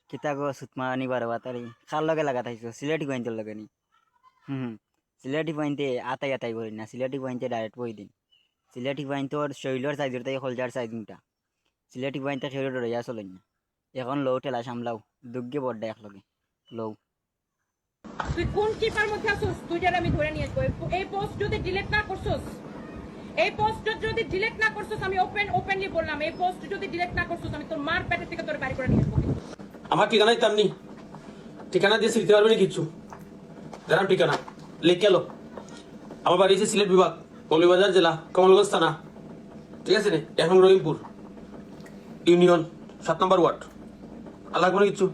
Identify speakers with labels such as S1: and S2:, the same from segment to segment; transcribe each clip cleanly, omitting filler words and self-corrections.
S1: কিতা গো সুতমানি বারো বাতারি কার লগে লাগা থাইছো সিলেটি পয়েন্টের লগে নি সিলেটি পয়েন্টে আতাই আতাই করি না সিলেটি পয়েন্টে ডাইরেক্ট বই দিন সিলেটি পয়েন্ট তোর শৈলর সাইজের তাই হলজার সাইজ মুটা সিলেটি পয়েন্টে খেয়ে ডরাইয়া চলেন না এখন লও ঠেলা সামলাও দুগ্গে বড্ডা একলগে লও
S2: তুই কোন কিপার মধ্যে আসছিস তুই যারা আমি ধরে নিয়ে আসবো এই পোস্ট যদি ডিলিট না করছস এই পোস্ট যদি ডিলিট না করছস আমি ওপেনলি বললাম এই পোস্ট যদি ডিলিট না করছস আমি তোর মার পেটে থেকে তোর বাড়ি করে নিয়ে আসবো
S3: আমার ঠিকানাই তেমনি ঠিকানা দিয়ে শিখতে পারবে না কিছু জানাম ঠিকানা লিখে এলো আমার বাড়ি হচ্ছে সিলেট বিভাগ মৌলভীবাজার জেলা কমলগঞ্জ থানা ঠিক আছে রে এখন রহিমপুর ইউনিয়ন 7 নম্বর ওয়ার্ড আর লাগবে না কিছু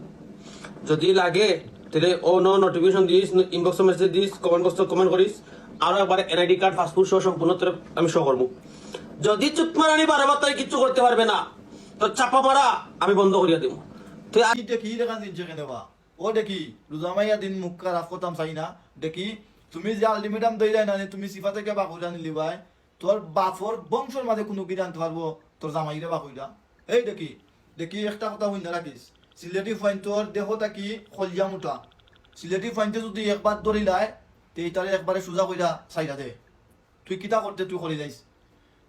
S3: যদি লাগে তাহলে ও নোটিফিকেশন দিস ইনবক্স মেসেজ দিস কমেন্ট বক্স কমেন্ট করিস আরো একবার এনআইডি কার্ড পাসপোর্ট সহ সম্পূর্ণ তোর আমি সহ করবো যদি চুপ মারানি বারবার তাই কিছু করতে পারবে না তো চাপা মারা আমি বন্ধ করিয়া দেবো তুই
S4: দেখি দেখা দিন কেনে বা ও দেখি রোজামাইয়া দিন মুখকা রাফ করতাম চাই না দেখি তুমি যে আলটিমেটাম দই যায় না তুমি সিফা থেকে বাকুরা নিলি ভাই তোর বাপর বংশের মাঝে কোনো কি জানতে পারবো তোর জামাইরে বাকুরা এই দেখি দেখি একটা কথা হইনা রাখিস সিলেটি ফাইন তোর দেহটা কি খলিয়া মোটা সিলেটি ফাইনতে যদি একবার ধরিলায় তেই তারে একবারে সোজা কইরা চাইরা দে তুই কিতা করতে তুই করি যাইস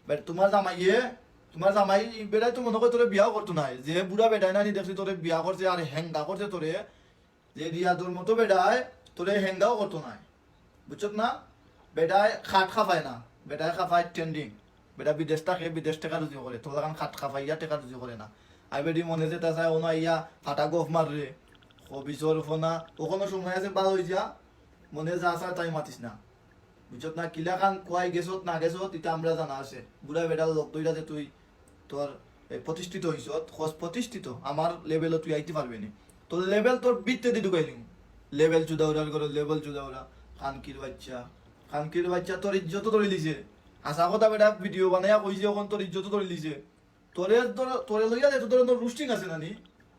S4: বাট তোমার জামাই বেটাই তো মনে করে তোরে বিয়া করতো নাই যে বুড়া বেটাই না দেখছি তোরে বিয়া করছে আর হেঙ্গা করছে তোরে যে দিয়া তোর মতো বেটায় তোরে হেঙ্গাও করতো নাই বুঝছত না বেটায় খাট খাফায় না বেটায় খাফায় ট্রেন্ডিং বেটা বিদেশ থাকে বিদেশ টাকা রুজি করে তোর এখন খাট খাফাইয়া টাকা রুজি করে না আই বেটি মনে যেতে চায় ওনা ইয়া ফাটা গফ মাররে হবিসর ফোনা ওখানে সময় আছে বার হয়ে যা মনে যা আসা তাই মাতিস না বুঝছত না কিলা খান কোয়াই গেছত না গেছত এটা আমরা জানা আছে বুড়া বেটার লোক তৈরা যে তুই তোর প্রতিষ্ঠিত হইছ খোঁজ প্রতিষ্ঠিত আমার লেভেলও তুই আইতে পারবি নি তোর লেভেল তোর বিত্তে দি ঢুকাই দিম লেভেল চুদাউরার করে লেভেল চুদাউরা খানকির বাচ্চা তোর ইজ্জত ধরে লিছে হাসা কথা বেটা ভিডিও বানাইয়া কইছে ওখান তোর ইজ্জত ধরে লিছে তোরে লইয়া দে তোর রুস্টিং আছে নানি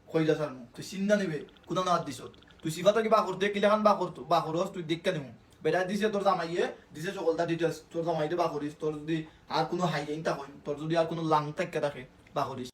S4: কইলা সার তুই চিন্তা নিবে কোন না দিছ তুই সিফাতে কি বাকর দে কিলাখান বাকরস তুই দেখা নিমু বেটা দিছে তোর জামাইয়ে দিছে সকলটা ডিটেলস তোর জামাইতে বাকরিস তোর যদি আর কোনো হাইলাইন তা তোর যদি আর কোনো লাং থাকে বাকরিস